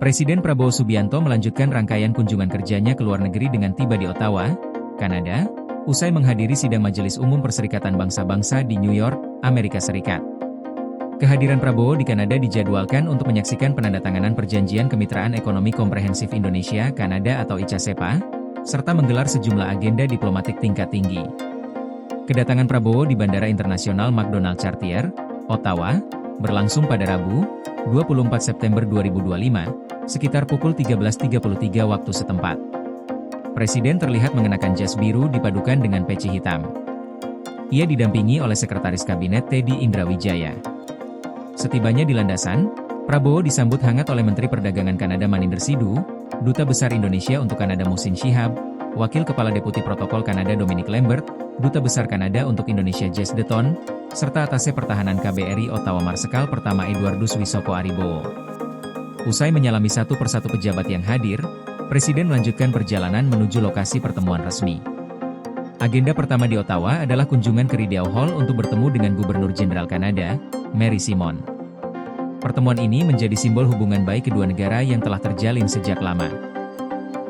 Presiden Prabowo Subianto melanjutkan rangkaian kunjungan kerjanya ke luar negeri dengan tiba di Ottawa, Kanada, usai menghadiri sidang Majelis Umum Perserikatan Bangsa-Bangsa di New York, Amerika Serikat. Kehadiran Prabowo di Kanada dijadwalkan untuk menyaksikan penandatanganan Perjanjian Kemitraan Ekonomi Komprehensif Indonesia-Kanada atau ICA-SEPA, serta menggelar sejumlah agenda diplomatik tingkat tinggi. Kedatangan Prabowo di Bandara Internasional McDonald Chartier, Ottawa, berlangsung pada Rabu, 24 September 2025, sekitar pukul 13.33 waktu setempat. Presiden terlihat mengenakan jas biru dipadukan dengan peci hitam. Ia didampingi oleh Sekretaris Kabinet Teddy Indrawijaya. Setibanya di landasan, Prabowo disambut hangat oleh Menteri Perdagangan Kanada Maninder Sidhu, Duta Besar Indonesia untuk Kanada Muhsin Shihab, Wakil Kepala Deputi Protokol Kanada Dominic Lambert, Duta Besar Kanada untuk Indonesia Jess Deton, serta Atase Pertahanan KBRI Ottawa Marsekal Pertama Eduardus Wisoko Aribowo. Usai menyalami satu persatu pejabat yang hadir, Presiden melanjutkan perjalanan menuju lokasi pertemuan resmi. Agenda pertama di Ottawa adalah kunjungan ke Rideau Hall untuk bertemu dengan Gubernur Jenderal Kanada, Mary Simon. Pertemuan ini menjadi simbol hubungan baik kedua negara yang telah terjalin sejak lama.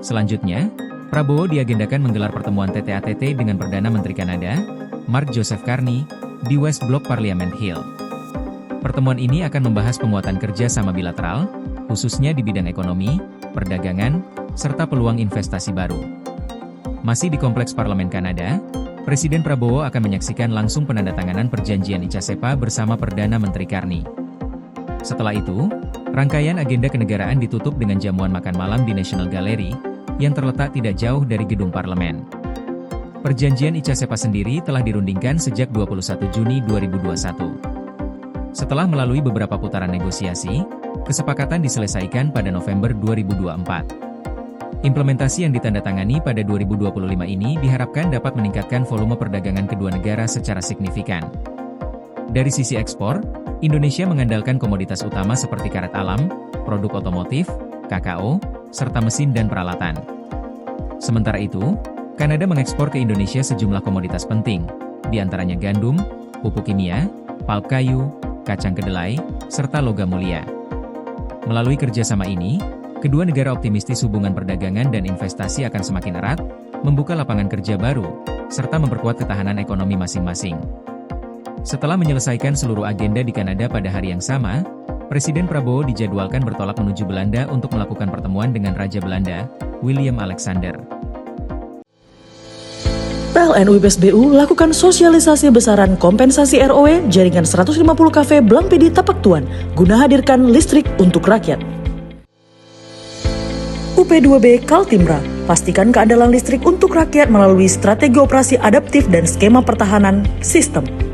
Selanjutnya, Prabowo diagendakan menggelar pertemuan TT-ATT dengan Perdana Menteri Kanada, Mark Joseph Carney, di West Block Parliament Hill. Pertemuan ini akan membahas penguatan kerja sama bilateral, khususnya di bidang ekonomi, perdagangan, serta peluang investasi baru. Masih di Kompleks Parlemen Kanada, Presiden Prabowo akan menyaksikan langsung penandatanganan Perjanjian ICA-SEPA bersama Perdana Menteri Carney. Setelah itu, rangkaian agenda kenegaraan ditutup dengan jamuan makan malam di National Gallery, yang terletak tidak jauh dari gedung parlemen. Perjanjian ICA-SEPA sendiri telah dirundingkan sejak 21 Juni 2021. Setelah melalui beberapa putaran negosiasi, kesepakatan diselesaikan pada November 2024. Implementasi yang ditandatangani pada 2025 ini diharapkan dapat meningkatkan volume perdagangan kedua negara secara signifikan. Dari sisi ekspor, Indonesia mengandalkan komoditas utama seperti karet alam, produk otomotif, kakao, serta mesin dan peralatan. Sementara itu, Kanada mengekspor ke Indonesia sejumlah komoditas penting, di antaranya gandum, pupuk kimia, palp kayu, kacang kedelai, serta logam mulia. Melalui kerjasama ini, kedua negara optimistis hubungan perdagangan dan investasi akan semakin erat, membuka lapangan kerja baru, serta memperkuat ketahanan ekonomi masing-masing. Setelah menyelesaikan seluruh agenda di Kanada pada hari yang sama, Presiden Prabowo dijadwalkan bertolak menuju Belanda untuk melakukan pertemuan dengan Raja Belanda, Willem Alexander. PLN UIPS BU lakukan sosialisasi besaran kompensasi ROW jaringan 150 kV Blang PD Tapak Tuan guna hadirkan listrik untuk rakyat. UP2B Kaltimra, pastikan keandalan listrik untuk rakyat melalui strategi operasi adaptif dan skema pertahanan sistem.